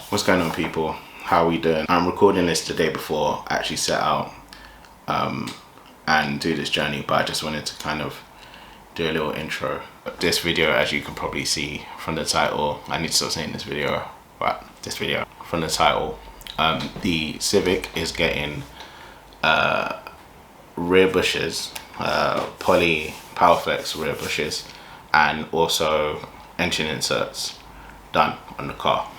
What's going on, people? How are we doing? I'm recording this the day before I actually set out and do this journey, but I just wanted to kind of do a little intro. This video, as you can probably see from the title, I need to stop saying this video, but this video, from the title, the Civic is getting rear bushes, poly PowerFlex rear bushes, and also engine inserts done on the car.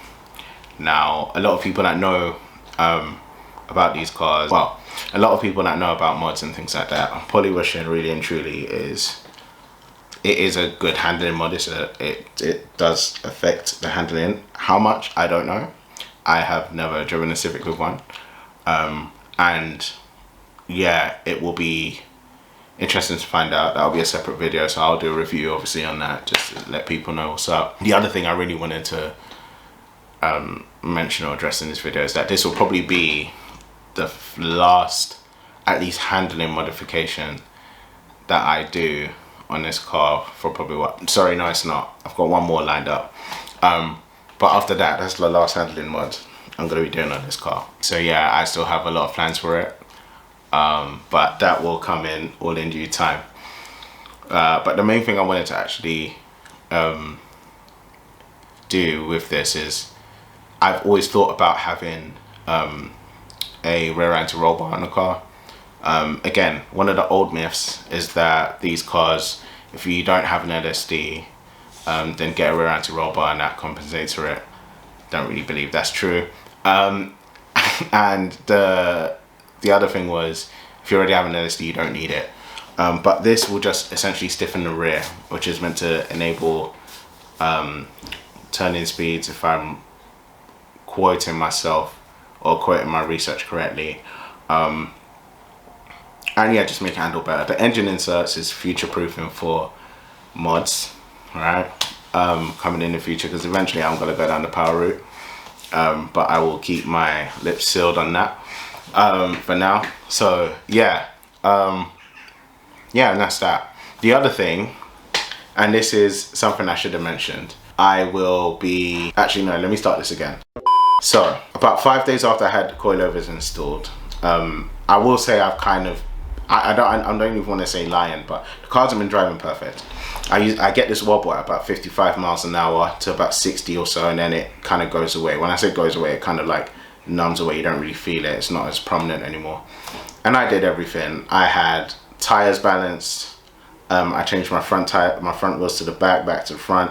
Now, a lot of people that know about these cars, well, a lot of people that know about mods and things like that, Polybushing really and truly is a good handling mod. It does affect the handling. How much, I don't know. I have never driven a Civic with one, and yeah, it will be interesting to find out. That'll be a separate video, so I'll do a review obviously on that, just to let people know what's up. The other thing I really wanted to mention or address in this video is that this will probably be the last, at least, handling modification that I do on this car for probably what, sorry, no, it's not, I've got one more lined up, but after that, that's the last handling mod I'm going to be doing on this car. So yeah, I still have a lot of plans for it, but that will come in all in due time. But the main thing I wanted to actually do with this is, I've always thought about having a rear anti-roll bar in the car. Again, one of the old myths is that these cars, if you don't have an LSD, then get a rear anti-roll bar and that compensates for it. Don't really believe that's true. And the other thing was, if you already have an LSD, you don't need it. But this will just essentially stiffen the rear, which is meant to enable turning speeds, if I'm quoting myself or quoting my research correctly, and yeah, just make it handle better. The engine inserts is future proofing for mods, right? Coming in the future, because eventually I'm gonna go down the power route, but I will keep my lips sealed on that for now. So yeah, yeah, and that's that. The other thing, and this is something I should have mentioned, I will be, actually no, let me start this again. So about 5 days after I had coilovers installed, I will say I've kind of, I don't even want to say lying, but the cars have been driving perfect. I get this wobble at about 55 miles an hour to about 60 or so, and then it kind of goes away. When I say goes away, it kind of like numbs away. You don't really feel it. It's not as prominent anymore. And I did everything. I had tires balanced. I changed my front tire, my front wheels to the back to the front.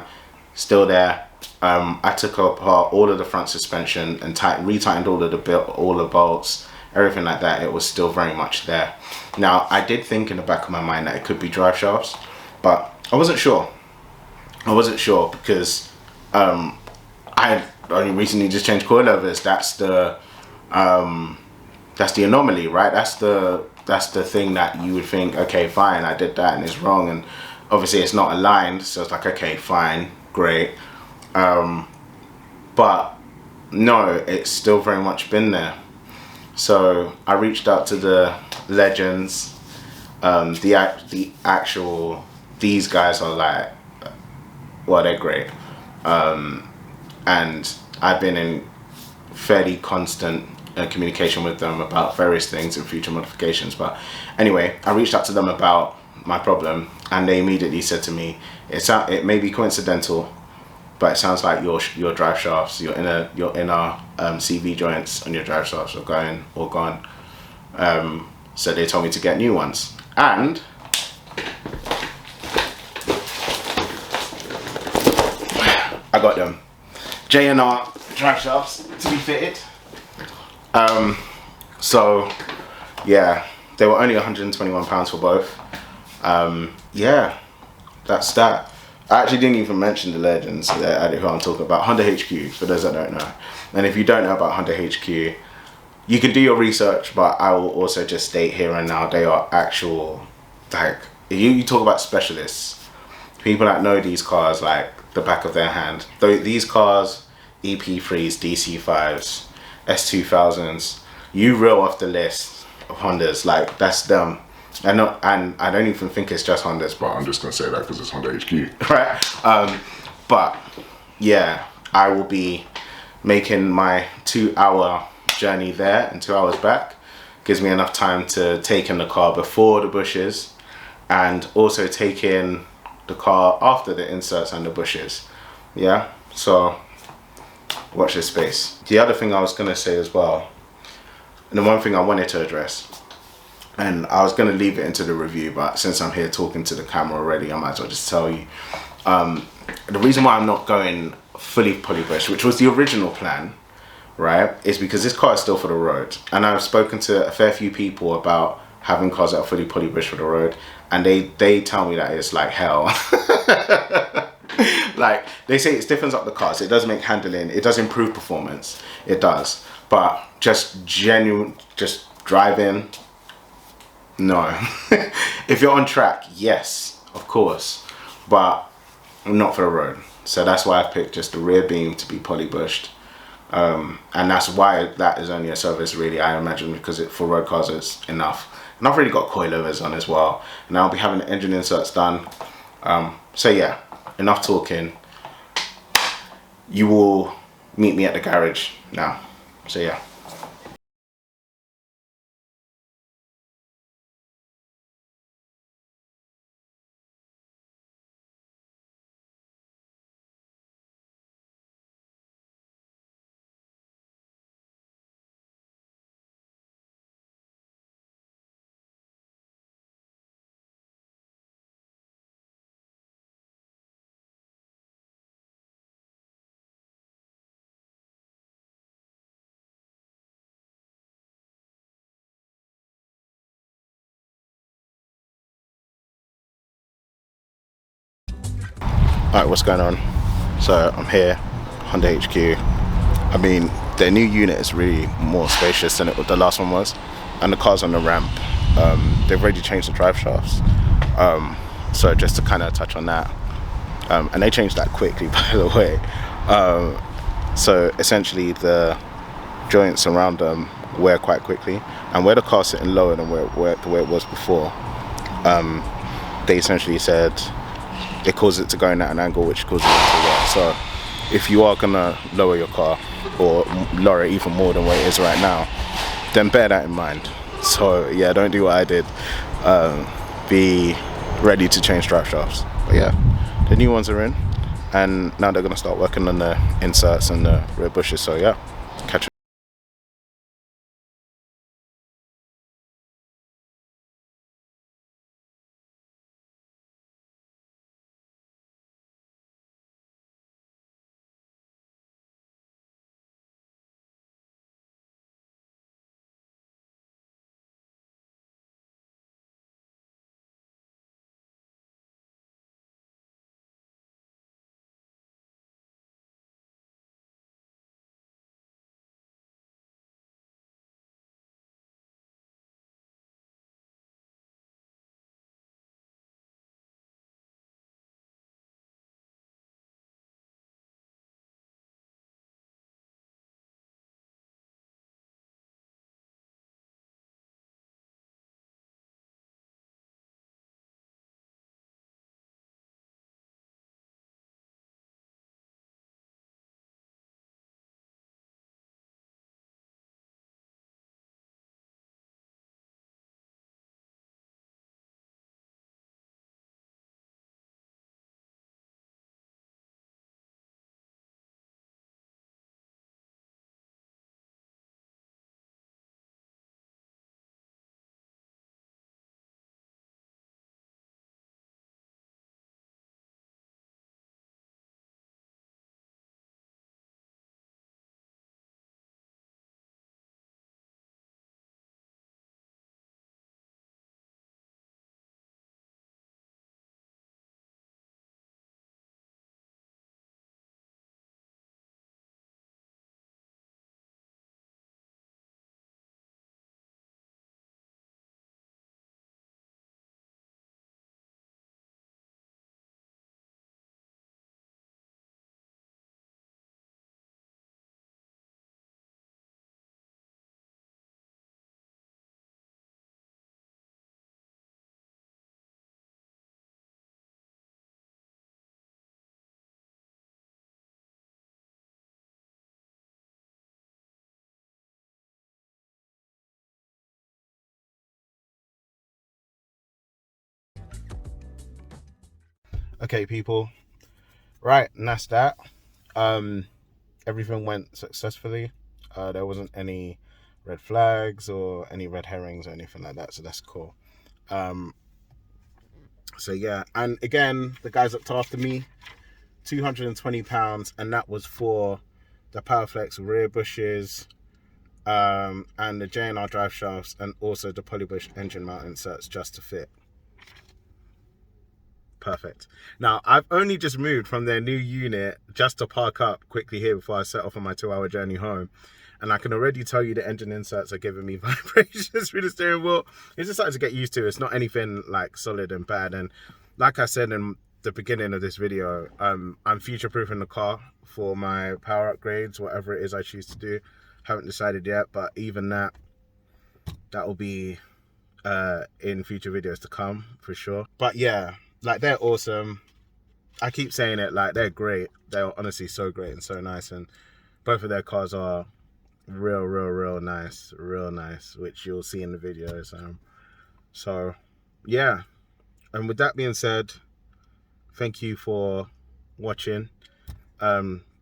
Still there. I took apart all of the front suspension and retightened all of the bolts, everything like that. It was still very much there. Now, I did think in the back of my mind that it could be drive shafts, but I wasn't sure. I wasn't sure because I had only recently just changed coilovers. That's the anomaly, right? That's the thing that you would think, okay, fine, I did that and it's wrong, and obviously it's not aligned, so it's like, okay, fine, great. But no, it's still very much been there. So I reached out to the legends, the actual, these guys are like, well, they're great. And I've been in fairly constant communication with them about various things and future modifications. But anyway, I reached out to them about my problem, and they immediately said to me, it may be coincidental, but it sounds like your drive shafts, your inner CV joints on your drive shafts are going or gone. So they told me to get new ones, and I got them. J&R drive shafts to be fitted. So yeah, they were only £121 for both. Yeah, that's that. I actually didn't even mention the legends who I'm talking about. Honda HQ, for those that don't know. And if you don't know about Honda HQ, you can do your research, but I will also just state here and now, they are actual, like, you talk about specialists, people that know these cars like the back of their hand. These cars, EP3s, DC5s, S2000s, you reel off the list of Hondas, like, that's them. And I don't even think it's just Hondas, but I'm just gonna say that because it's Honda HQ, right? But yeah, I will be making my 2-hour journey there and 2 hours back gives me enough time to take in the car before the bushes and also take in the car after the inserts and the bushes. Yeah, so watch this space. The other thing I was gonna say as well, and the one thing I wanted to address, and I was gonna leave it into the review, but since I'm here talking to the camera already, I might as well just tell you. The reason why I'm not going fully polybush, which was the original plan, right, is because this car is still for the road. And I've spoken to a fair few people about having cars that are fully polybush for the road, and they tell me that it's like hell. Like, they say it stiffens up the cars, it does make handling, it does improve performance, it does, but just driving, no. If you're on track, yes, of course, but not for the road. So that's why I picked just the rear beam to be polybushed, and that's why that is only a service, really, I imagine, because for road cars it's enough. And I've already got coilovers on as well, and I'll be having the engine inserts done. So yeah, enough talking. You will meet me at the garage now. So yeah. Alright, what's going on? So I'm here, Honda HQ. I mean, their new unit is really more spacious than the last one was, and the car's on the ramp. They've already changed the drive shafts, so just to kind of touch on that, and they changed that quickly, by the way. So essentially the joints around them wear quite quickly, and where the car's sitting lower than the way it was before, they essentially said it causes it to go in at an angle which causes it to wear. So if you are gonna lower your car, or lower it even more than what it is right now, then bear that in mind. So yeah, don't do what I did. Be ready to change drive shafts. But yeah, the new ones are in, and now they're gonna start working on the inserts and the rear bushes. So yeah, catch you. Okay, people. Right, and that's that. Everything went successfully. There wasn't any red flags or any red herrings or anything like that, so that's cool. So yeah, and again, the guys looked after me. £220, and that was for the Powerflex rear bushes, and the J&R drive shafts, and also the Polybush engine mount inserts just to fit. Perfect. Now, I've only just moved from their new unit just to park up quickly here before I set off on my 2-hour journey home. And I can already tell you the engine inserts are giving me vibrations through the steering wheel. It's just starting to get used to. It's not anything like solid and bad. And like I said in the beginning of this video, I'm future-proofing the car for my power upgrades, whatever it is I choose to do. Haven't decided yet, but even that will be in future videos to come for sure. But yeah, like, they're awesome. I keep saying it, like, they're great. They're honestly so great and so nice, and both of their cars are real nice, which you'll see in the videos. So yeah, and with that being said, thank you for watching.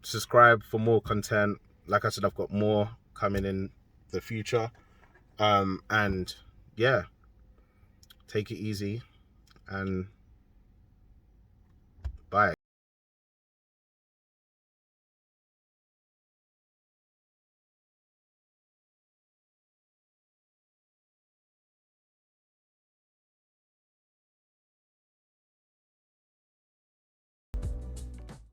Subscribe for more content. Like I said, I've got more coming in the future. And yeah, take it easy, and